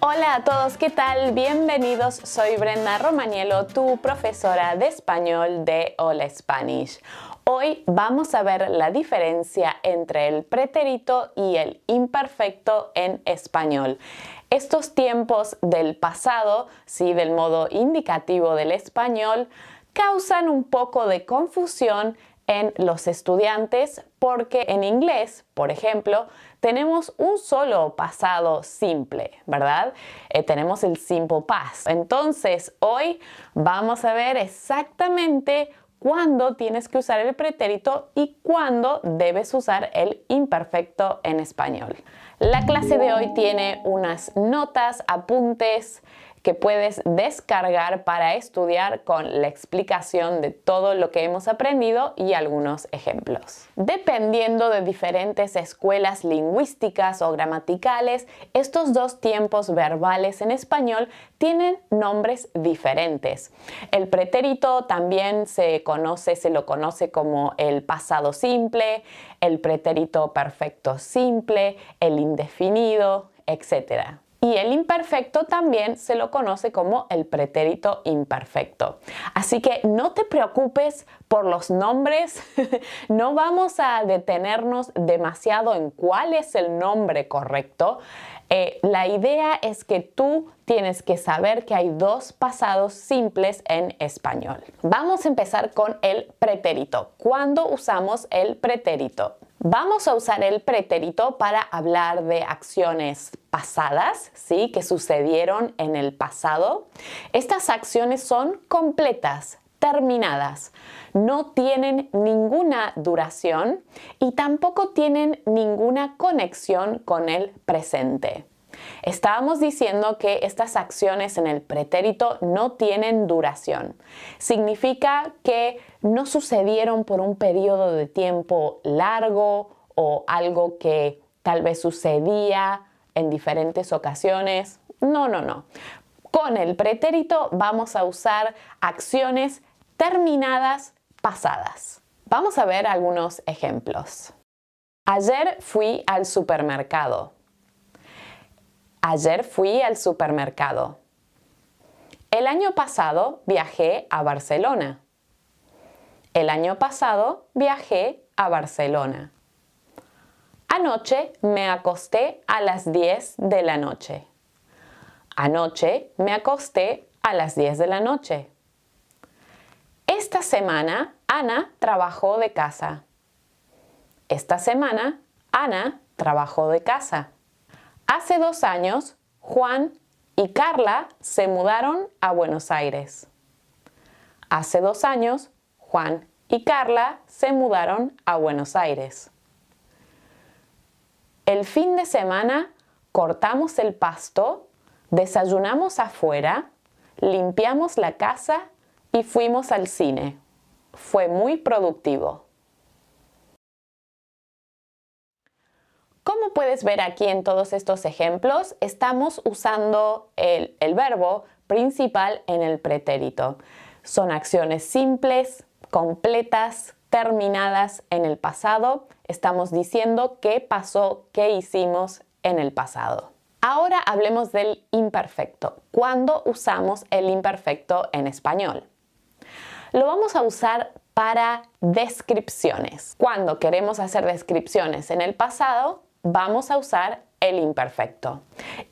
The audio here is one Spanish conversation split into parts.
Hola a todos, ¿qué tal? Bienvenidos, soy Brenda Romaniello, tu profesora de español de Hola Spanish. Hoy vamos a ver la diferencia entre el pretérito y el imperfecto en español. Estos tiempos del pasado, sí, del modo indicativo del español, causan un poco de confusión en los estudiantes porque en inglés, por ejemplo, tenemos un solo pasado simple, ¿verdad? Tenemos el simple past. Entonces, hoy vamos a ver exactamente cuándo tienes que usar el pretérito y cuándo debes usar el imperfecto en español. La clase de hoy tiene unas notas, apuntes que puedes descargar para estudiar con la explicación de todo lo que hemos aprendido y algunos ejemplos. Dependiendo de diferentes escuelas lingüísticas o gramaticales, estos dos tiempos verbales en español tienen nombres diferentes. El pretérito también se lo conoce como el pasado simple, el pretérito perfecto simple, el indefinido, etc. Y el imperfecto también se lo conoce como el pretérito imperfecto. Así que no te preocupes por los nombres, no vamos a detenernos demasiado en cuál es el nombre correcto. La idea es que tú tienes que saber que hay dos pasados simples en español. Vamos a empezar con el pretérito. ¿Cuándo usamos el pretérito? Vamos a usar el pretérito para hablar de acciones pasadas, ¿sí? Que sucedieron en el pasado. Estas acciones son completas, terminadas, no tienen ninguna duración y tampoco tienen ninguna conexión con el presente. Estábamos diciendo que estas acciones en el pretérito no tienen duración. Significa que no sucedieron por un periodo de tiempo largo o algo que tal vez sucedía en diferentes ocasiones. No. Con el pretérito vamos a usar acciones terminadas pasadas. Vamos a ver algunos ejemplos. Ayer fui al supermercado. Ayer fui al supermercado. El año pasado viajé a Barcelona. El año pasado viajé a Barcelona. Anoche me acosté a las 10 de la noche. Anoche me acosté a las 10 de la noche. Esta semana Ana trabajó de casa. Esta semana Ana trabajó de casa. Hace 2 años, Juan y Carla se mudaron a Buenos Aires. Hace 2 años, Juan y Carla se mudaron a Buenos Aires. El fin de semana cortamos el pasto, desayunamos afuera, limpiamos la casa y fuimos al cine. Fue muy productivo. Como puedes ver aquí en todos estos ejemplos, estamos usando el verbo principal en el pretérito. Son acciones simples, completas, terminadas en el pasado. Estamos diciendo qué pasó, qué hicimos en el pasado. Ahora hablemos del imperfecto. ¿Cuándo usamos el imperfecto en español? Lo vamos a usar para descripciones. Cuando queremos hacer descripciones en el pasado, vamos a usar el imperfecto.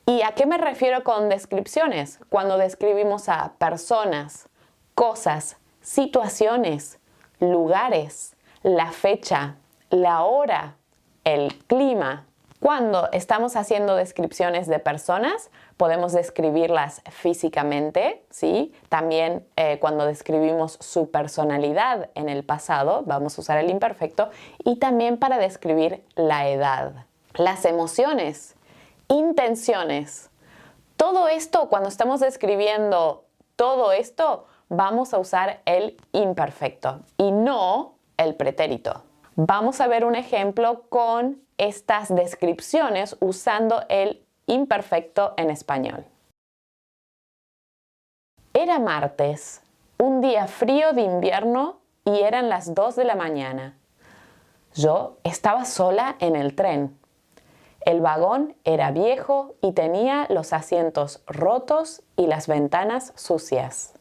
¿Y a qué me refiero con descripciones? Cuando describimos a personas, cosas, situaciones, lugares, la fecha, la hora, el clima. Cuando estamos haciendo descripciones de personas, podemos describirlas físicamente, ¿sí? También cuando describimos su personalidad en el pasado, vamos a usar el imperfecto. Y también para describir la edad, las emociones, intenciones. Todo esto, cuando estamos describiendo todo esto, vamos a usar el imperfecto y no el pretérito. Vamos a ver un ejemplo con estas descripciones usando el imperfecto en español. Era martes, un día frío de invierno y eran las 2 de la mañana. Yo estaba sola en el tren. El vagón era viejo y tenía los asientos rotos y las ventanas sucias.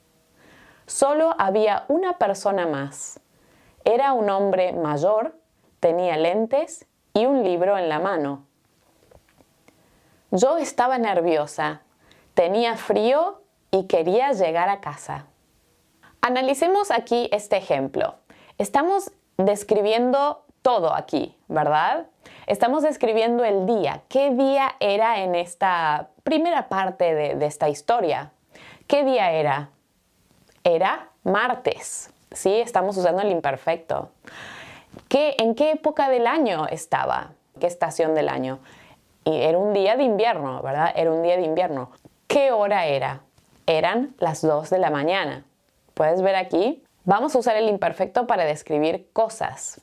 Solo había una persona más. Era un hombre mayor, tenía lentes y un libro en la mano. Yo estaba nerviosa, tenía frío y quería llegar a casa. Analicemos aquí este ejemplo. Estamos describiendo todo aquí, ¿verdad? Estamos describiendo el día. ¿Qué día era en esta primera parte de esta historia? ¿Qué día era? Era martes. Sí, estamos usando el imperfecto. ¿En qué época del año estaba? ¿Qué estación del año? Y era un día de invierno, ¿verdad? Era un día de invierno. ¿Qué hora era? Eran las 2 de la mañana. ¿Puedes ver aquí? Vamos a usar el imperfecto para describir cosas.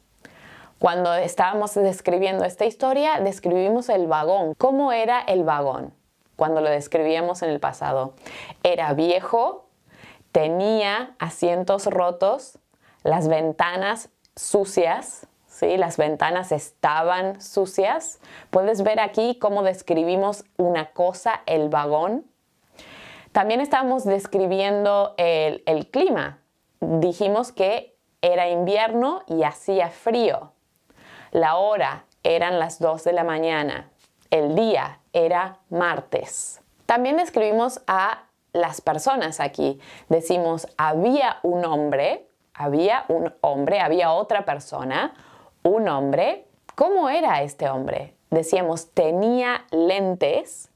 Cuando estábamos describiendo esta historia, describimos el vagón. ¿Cómo era el vagón? Cuando lo describíamos en el pasado. Era viejo, tenía asientos rotos, las ventanas sucias, ¿sí? Las ventanas estaban sucias. ¿Puedes ver aquí cómo describimos una cosa, el vagón? También estábamos describiendo el clima. Dijimos que era invierno y hacía frío. La hora eran las 2 de la mañana. El día era martes. También describimos a las personas aquí. Decimos, había un hombre, había otra persona, un hombre. ¿Cómo era este hombre? Decíamos, tenía lentes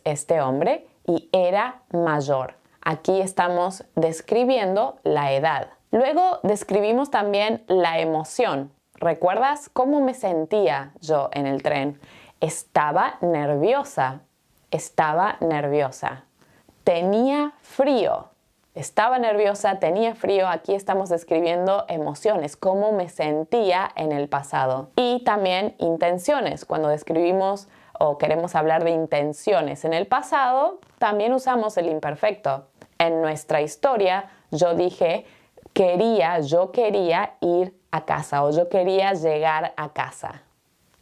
este hombre y era mayor. Aquí estamos describiendo la edad. Luego describimos también la emoción. ¿Recuerdas cómo me sentía yo en el tren? Estaba nerviosa. Tenía frío. Estaba nerviosa, tenía frío. Aquí estamos describiendo emociones, cómo me sentía en el pasado. Y también intenciones. Cuando describimos o queremos hablar de intenciones en el pasado, también usamos el imperfecto. En nuestra historia, yo dije, yo quería ir a casa o yo quería llegar a casa.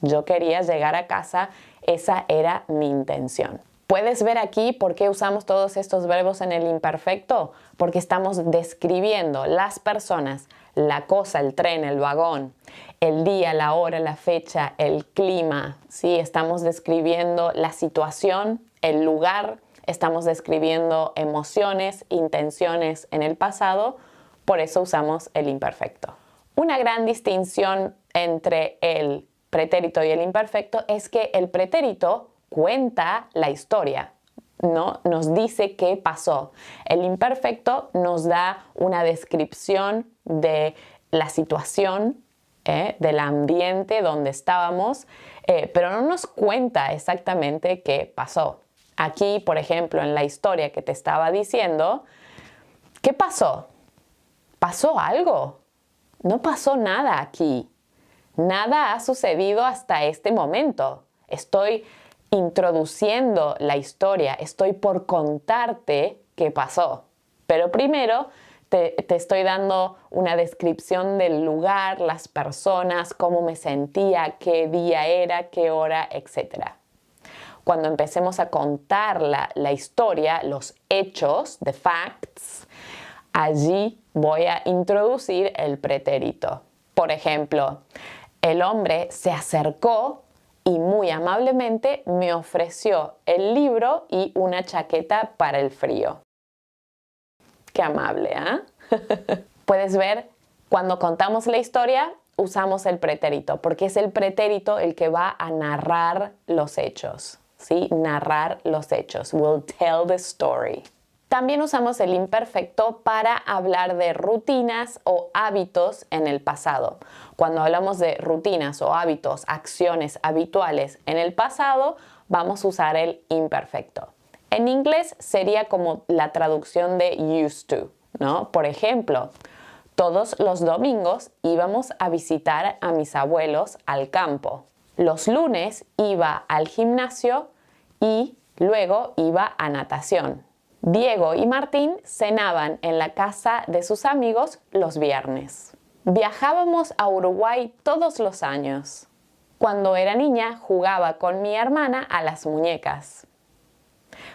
Yo quería llegar a casa, esa era mi intención. ¿Puedes ver aquí por qué usamos todos estos verbos en el imperfecto? Porque estamos describiendo las personas, la cosa, el tren, el vagón, el día, la hora, la fecha, el clima. ¿Sí? Estamos describiendo la situación, el lugar, estamos describiendo emociones, intenciones en el pasado, por eso usamos el imperfecto. Una gran distinción entre el pretérito y el imperfecto es que el pretérito cuenta la historia, ¿no? Nos dice qué pasó. El imperfecto nos da una descripción de la situación, del ambiente donde estábamos, pero no nos cuenta exactamente qué pasó. Aquí, por ejemplo, en la historia que te estaba diciendo, ¿qué pasó? ¿Pasó algo? No pasó nada aquí. Nada ha sucedido hasta este momento. Estoy introduciendo la historia, estoy por contarte qué pasó. Pero primero te estoy dando una descripción del lugar, las personas, cómo me sentía, qué día era, qué hora, etc. Cuando empecemos a contar la historia, los hechos, the facts, allí voy a introducir el pretérito. Por ejemplo, el hombre se acercó y muy amablemente me ofreció el libro y una chaqueta para el frío. Qué amable, ¿eh? Puedes ver, cuando contamos la historia, usamos el pretérito, porque es el pretérito el que va a narrar los hechos. ¿Sí? Narrar los hechos. Will tell the story. También usamos el imperfecto para hablar de rutinas o hábitos en el pasado. Cuando hablamos de rutinas o hábitos, acciones habituales en el pasado, vamos a usar el imperfecto. En inglés sería como la traducción de used to, ¿no? Por ejemplo, todos los domingos íbamos a visitar a mis abuelos al campo. Los lunes iba al gimnasio y luego iba a natación. Diego y Martín cenaban en la casa de sus amigos los viernes. Viajábamos a Uruguay todos los años. Cuando era niña jugaba con mi hermana a las muñecas.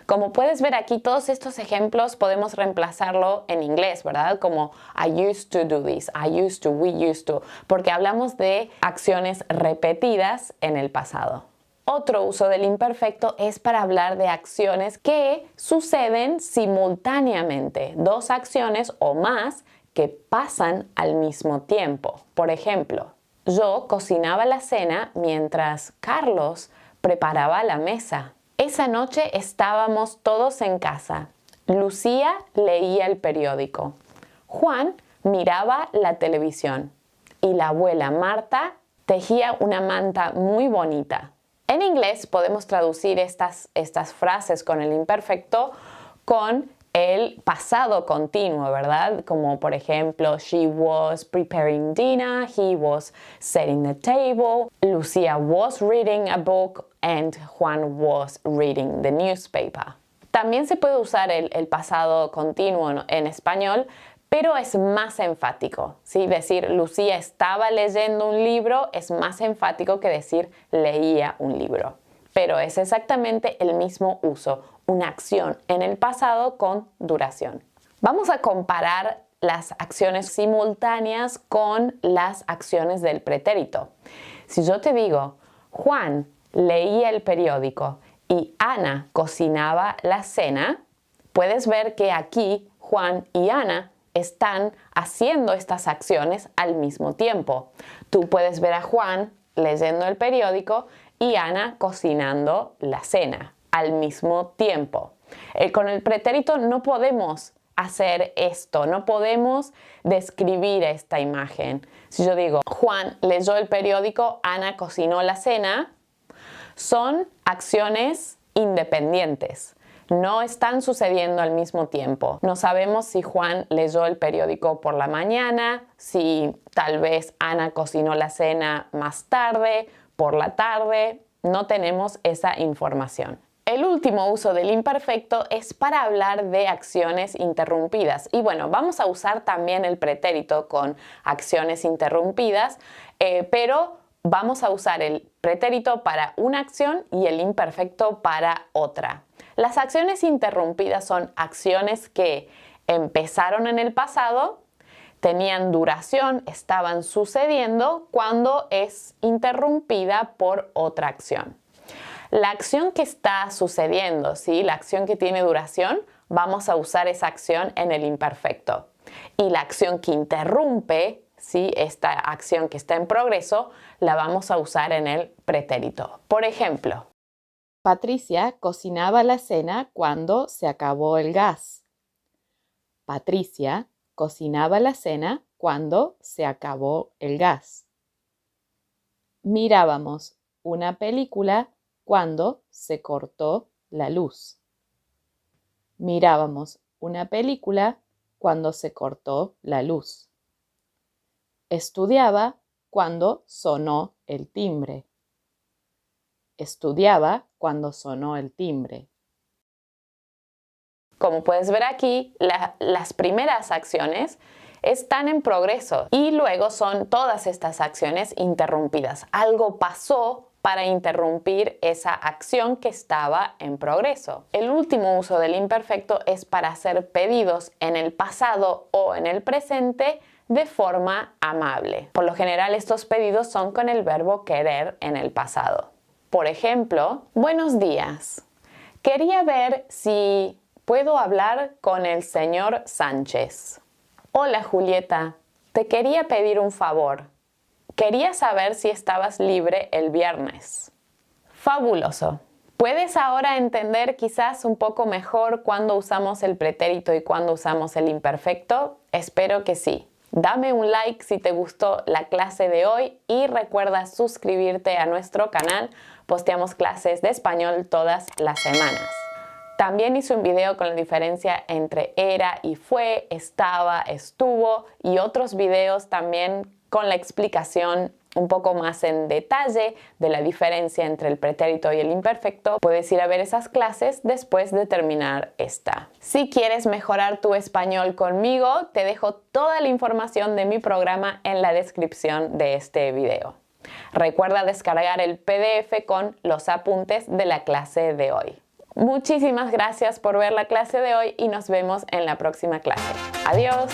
Como puedes ver aquí, todos estos ejemplos podemos reemplazarlo en inglés, ¿verdad? Como I used to do this, I used to, we used to, porque hablamos de acciones repetidas en el pasado. Otro uso del imperfecto es para hablar de acciones que suceden simultáneamente, dos acciones o más que pasan al mismo tiempo. Por ejemplo, yo cocinaba la cena mientras Carlos preparaba la mesa. Esa noche estábamos todos en casa. Lucía leía el periódico. Juan miraba la televisión. Y la abuela Marta tejía una manta muy bonita. En inglés podemos traducir estas frases con el imperfecto con el pasado continuo, ¿verdad? Como por ejemplo, she was preparing dinner, he was setting the table, Lucia was reading a book and Juan was reading the newspaper. También se puede usar el pasado continuo en español, pero es más enfático, ¿sí? Decir Lucía estaba leyendo un libro es más enfático que decir leía un libro. Pero es exactamente el mismo uso, una acción en el pasado con duración. Vamos a comparar las acciones simultáneas con las acciones del pretérito. Si yo te digo, Juan leía el periódico y Ana cocinaba la cena, puedes ver que aquí Juan y Ana están haciendo estas acciones al mismo tiempo. Tú puedes ver a Juan leyendo el periódico y Ana cocinando la cena al mismo tiempo. Con el pretérito no podemos hacer esto, no podemos describir esta imagen. Si yo digo, Juan leyó el periódico, Ana cocinó la cena, son acciones independientes. No están sucediendo al mismo tiempo. No sabemos si Juan leyó el periódico por la mañana, si tal vez Ana cocinó la cena más tarde, por la tarde. No tenemos esa información. El último uso del imperfecto es para hablar de acciones interrumpidas. Y bueno, vamos a usar también el pretérito con acciones interrumpidas, pero vamos a usar el pretérito para una acción y el imperfecto para otra. Las acciones interrumpidas son acciones que empezaron en el pasado, tenían duración, estaban sucediendo cuando es interrumpida por otra acción. La acción que está sucediendo, ¿sí? La acción que tiene duración, vamos a usar esa acción en el imperfecto. Y la acción que interrumpe, ¿sí? Esta acción que está en progreso, la vamos a usar en el pretérito. Por ejemplo, Patricia cocinaba la cena cuando se acabó el gas. Patricia cocinaba la cena cuando se acabó el gas. Mirábamos una película cuando se cortó la luz. Mirábamos una película cuando se cortó la luz. Estudiaba cuando sonó el timbre. Estudiaba cuando sonó el timbre. Como puedes ver aquí, las primeras acciones están en progreso y luego son todas estas acciones interrumpidas. Algo pasó para interrumpir esa acción que estaba en progreso. El último uso del imperfecto es para hacer pedidos en el pasado o en el presente de forma amable. Por lo general, estos pedidos son con el verbo querer en el pasado. Por ejemplo, buenos días. Quería ver si puedo hablar con el señor Sánchez. Hola, Julieta. Te quería pedir un favor. Quería saber si estabas libre el viernes. Fabuloso. ¿Puedes ahora entender quizás un poco mejor cuándo usamos el pretérito y cuándo usamos el imperfecto? Espero que sí. Dame un like si te gustó la clase de hoy y recuerda suscribirte a nuestro canal. Posteamos clases de español todas las semanas. También hice un video con la diferencia entre era y fue, estaba, estuvo y otros videos también con la explicación un poco más en detalle de la diferencia entre el pretérito y el imperfecto. Puedes ir a ver esas clases después de terminar esta. Si quieres mejorar tu español conmigo, te dejo toda la información de mi programa en la descripción de este video. Recuerda descargar el PDF con los apuntes de la clase de hoy. Muchísimas gracias por ver la clase de hoy y nos vemos en la próxima clase. Adiós.